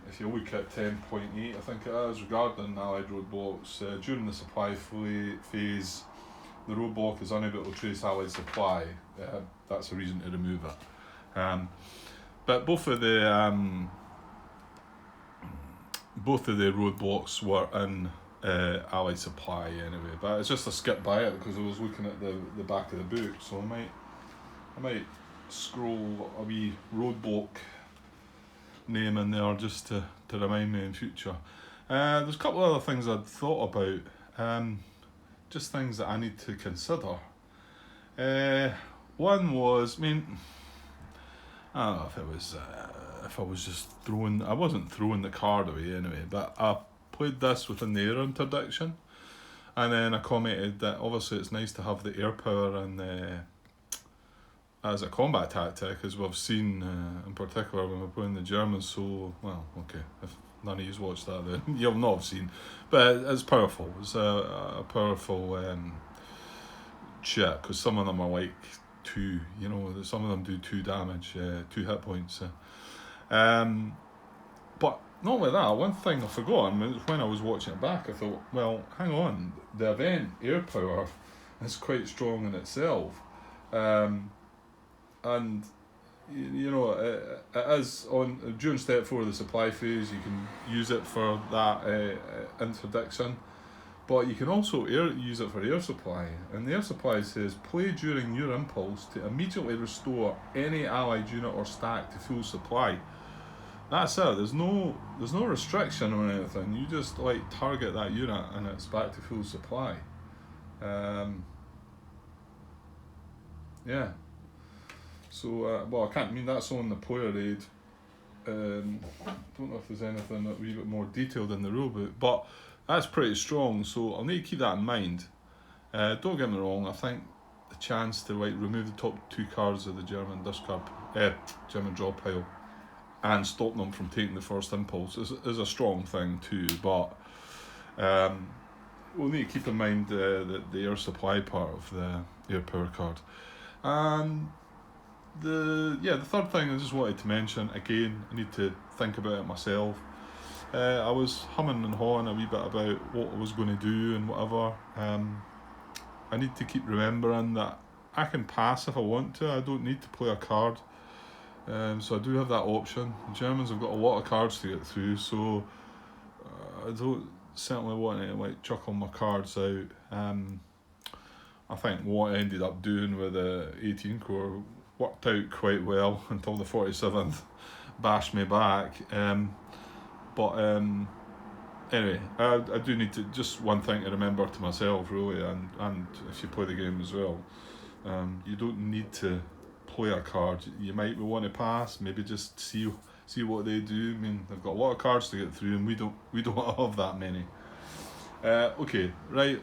if you look at 10.8, I think it is, regarding Allied roadblocks, during the supply phase, the roadblock is unable to trace Allied supply. That's a reason to remove it. But both of the roadblocks were in Allied supply anyway. But it's just a skip by it because I was looking at the back of the book, so I might scroll a wee roadblock name in there just to remind me in future. There's a couple of other things I'd thought about. Just things that I need to consider. One was, I mean, I don't know if I was just throwing, I wasn't throwing the card away anyway, but I played this within the air interdiction, and then I commented that obviously it's nice to have the air power and as a combat tactic, as we've seen in particular when we're playing the Germans. So, well, okay, if none of you's watched that, then you'll not have seen, but it's powerful. It's a powerful chip, because some of them are like 2, you know, some of them do 2 damage, 2 hit points. But not only that, one thing I forgot when I was watching it back, I thought, well, hang on, the event air power is quite strong in itself, and you know, it is on during step 4 of the supply phase. You can use it for that interdiction, but you can also use it for air supply. And the air supply says play during your impulse to immediately restore any Allied unit or stack to full supply. That's it. There's no restriction on anything. You just like target that unit and it's back to full supply. Yeah. So, well, I can't mean that's on the player aid. Don't know if there's anything a wee bit more detailed in the rulebook, but that's pretty strong. So I'll need to keep that in mind. Don't get me wrong. I think the chance to like remove the top 2 cards of the German discard, German draw pile, and stop them from taking the first impulse is a strong thing too. But we'll need to keep in mind the air supply part of the air power card. And the third thing I just wanted to mention, again, I need to think about it myself. I was humming and hawing a wee bit about what I was going to do and whatever. I need to keep remembering that I can pass if I want to. I don't need to play a card. So I do have that option. The Germans have got a lot of cards to get through, so I don't certainly want to like chuck all my cards out. I think what I ended up doing with the 18 core worked out quite well until the 47th bashed me back. But anyway, I do need to, just one thing to remember to myself really, and if you play the game as well, you don't need to play a card. You might want to pass, maybe just see what they do. I mean, they've got a lot of cards to get through, and we don't have that many. Okay, right,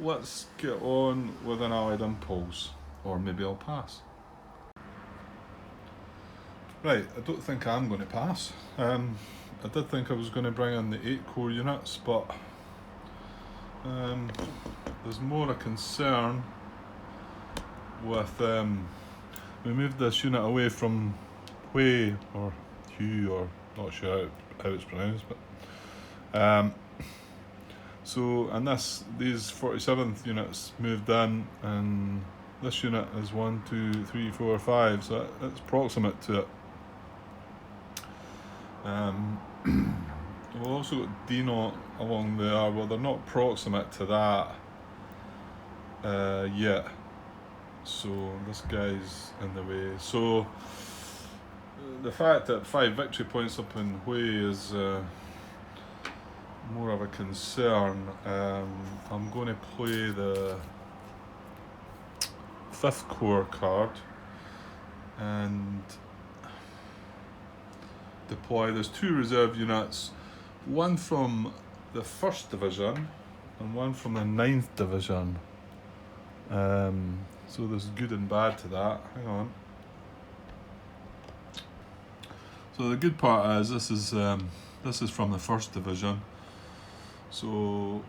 let's get on with an Allied impulse, or maybe I'll pass. Right, I don't think I'm going to pass. I did think I was going to bring in the 8 core units, but there's more a concern with we moved this unit away from Hui, or Hugh, or not sure how it's pronounced, but so, and these 47th units moved in, and this unit is 1, 2, 3, 4, 5, so it's proximate to it. We've also got Dino along there. Well, they're not proximate to that yet. So this guy's in the way. So the fact that 5 victory points up in Hui is more of a concern. I'm going to play the 5th core card and deploy. There's 2 reserve units, one from the 1st division and one from the 9th division. So there's good and bad to that. Hang on. So the good part is this is from the 1st division. So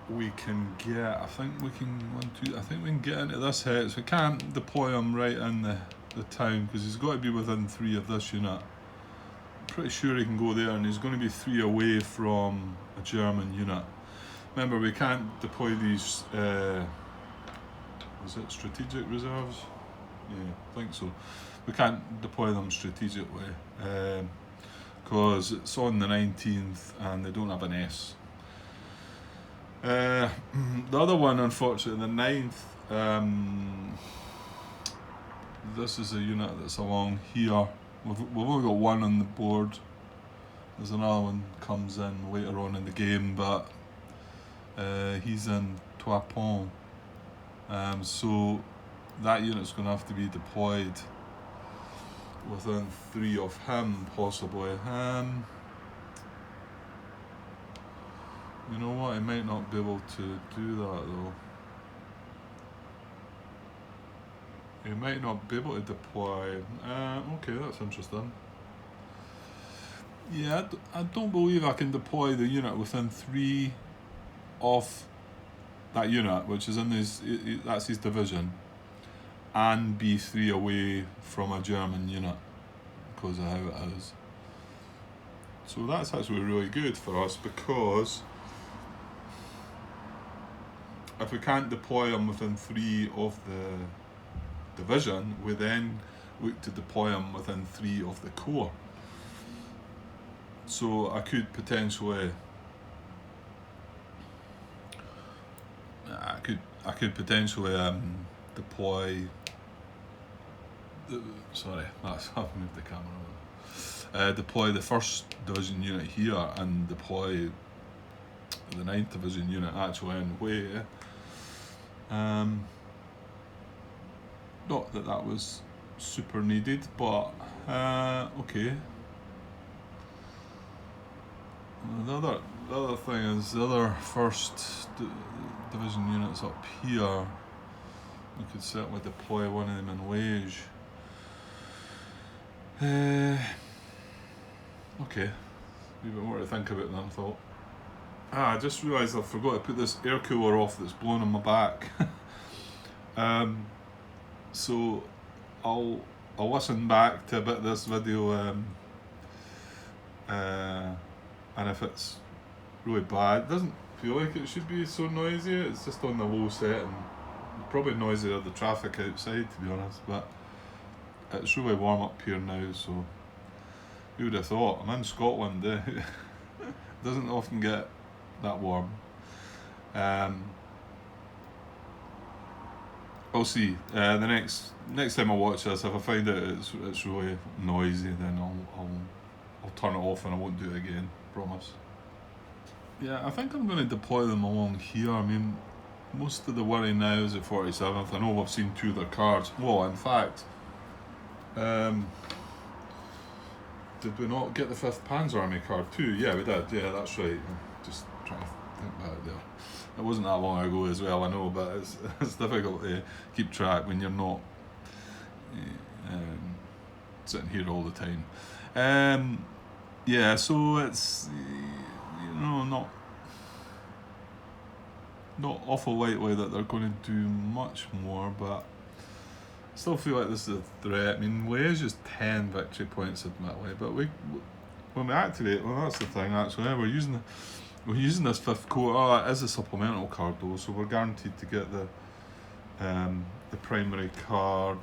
we can get, I think we can get into this hex. We can't deploy him right in the town because he's got to be within 3 of this unit. I'm pretty sure he can go there, and he's going to be 3 away from a German unit. Remember, we can't deploy these, is it strategic reserves? Yeah, I think so. We can't deploy them strategically because it's on the 19th and they don't have an S. The other one, unfortunately, the 9th, this is a unit that's along here. We've only got one on the board. There's another one comes in later on in the game, but he's in Trois Ponts. So that unit's going to have to be deployed within 3 of him, possibly. You know what, I might not be able to do that though. He might not be able to deploy. Okay, that's interesting. Yeah, I don't believe I can deploy the unit within 3 of that unit, which is in that's his division, and be 3 away from a German unit because of how it is. So that's actually really good for us, because if we can't deploy them within 3 of the division, we then look to deploy them within 3 of the core. So I could potentially deploy sorry, that's I've moved the camera on. Deploy the 1st division unit here and deploy the 9th division unit actually in Hui. Not that was super needed, but okay. The other thing is the other 1st division units up here. We could certainly deploy one of them in Liège. Okay, a bit more to think about than I thought. I just realised I forgot to put this air cooler off that's blowing on my back. So I'll listen back to a bit of this video, and if it's really bad, it doesn't feel like it should be so noisy. It's just on the low setting. Probably noisier than the traffic outside, to be honest, but it's really warm up here now, so who would have thought? I'm in Scotland. It doesn't often get that warm. I'll see. The next time I watch this, if I find out it's really noisy, then I'll turn it off and I won't do it again. Promise. Yeah, I think I'm going to deploy them along here. I mean, most of the worry now is at 47th. I know we've seen 2 of their cards. Well, in fact, did we not get the 5th Panzer Army card too? Yeah, we did. Yeah, that's right. I'm just trying to think about it there. It wasn't that long ago as well, I know, but it's difficult to keep track when you're not sitting here all the time. Yeah, so it's not awful likely that they're going to do much more, but I still feel like this is a threat. I mean, Liège is 10 victory points admittedly, but when we activate, well, that's the thing actually. We're using this 5th core. Oh, it is a supplemental card though, so we're guaranteed to get the primary card.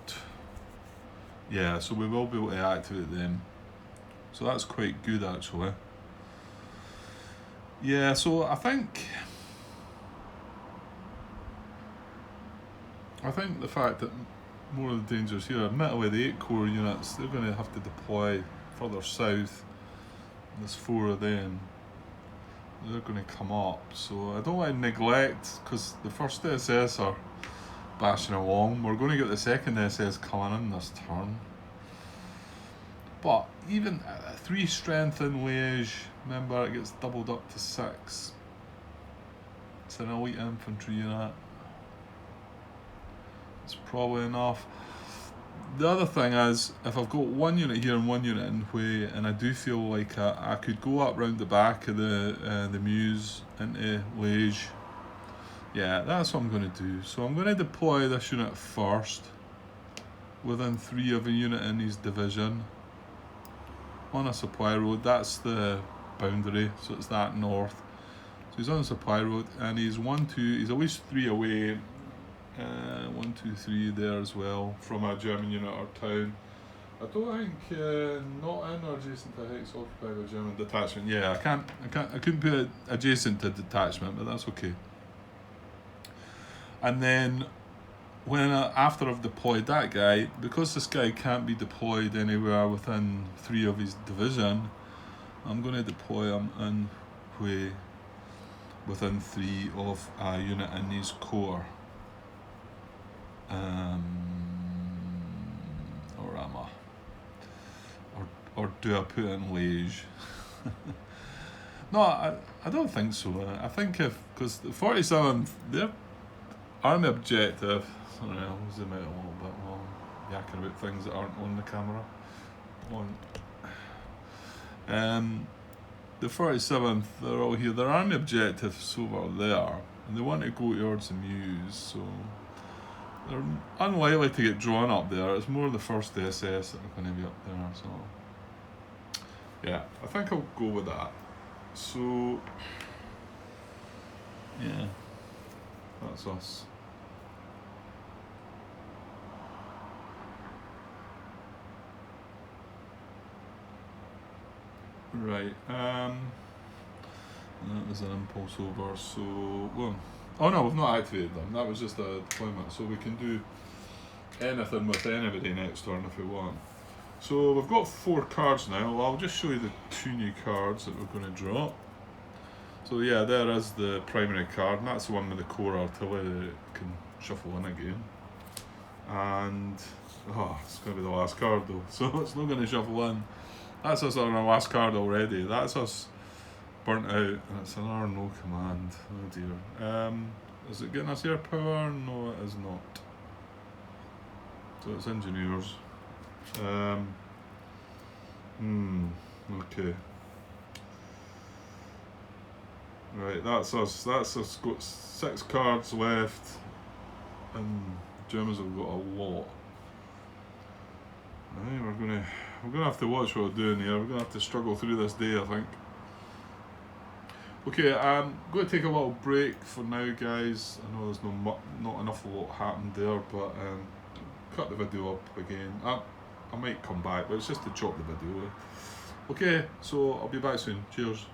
Yeah, so we will be able to activate them So that's quite good actually. Yeah, so I think the fact that more of the dangers here, admittedly the 8 core units, they're going to have to deploy further south. There's 4 of them. They're going to come up, so I don't want to neglect, because the first SS are bashing along. We're going to get the second SS coming in this turn. But even 3 strength in Liège, remember it gets doubled up to 6. It's an elite infantry unit. It's probably enough. The other thing is, if I've got 1 unit here and 1 unit in Hue, and I do feel like I could go up round the back of the Meuse into Liège. Yeah, that's what I'm going to do. So I'm going to deploy this unit first, within 3 of a unit in his division, on a supply road. That's the boundary, so it's that north. So he's on a supply road, and he's he's at least 3 away. 1, 2, 3 there as well from a German unit or town. I don't think not in or adjacent to hex occupied by German detachment. Yeah, I couldn't put it adjacent to detachment, but that's okay. And then after I've deployed that guy, because this guy can't be deployed anywhere within 3 of his division, I'm going to deploy him in Hue within 3 of a unit in his core. Or am I? Or do I put in Liège? No, I don't think so. I think because the 47th, their army objective, sorry, I'll zoom out a little bit while I'm yakking about things that aren't on the camera. The 47th, they're all here. Their army objective's over there, and they want to go towards the Meuse, so they're unlikely to get drawn up there. It's more the first SS that are going to be up there, so yeah, I think I'll go with that. So yeah, that's us. Right, that was an impulse over, so, well, oh no, we've not activated them, that was just a deployment, so we can do anything with anybody next turn if we want. So we've got 4 cards now. Well, I'll just show you the 2 new cards that we're going to draw. So yeah, there is the primary card, and that's the one with the core artillery that can shuffle in again. And, it's going to be the last card though, so it's not going to shuffle in. That's us on our last card already. That's us burnt out, and it's another no command. Oh dear. Is it getting us air power? No, it is not. So it's engineers. Okay. Right, that's us. That's us. Got 6 cards left, and Germans have got a lot. Right, we're gonna have to watch what we're doing here. We're gonna have to struggle through this day, I think. Okay, I'm going to take a little break for now, guys. I know there's not enough of what happened there, but cut the video up again. I might come back, but it's just to chop the video. Okay, so I'll be back soon. Cheers.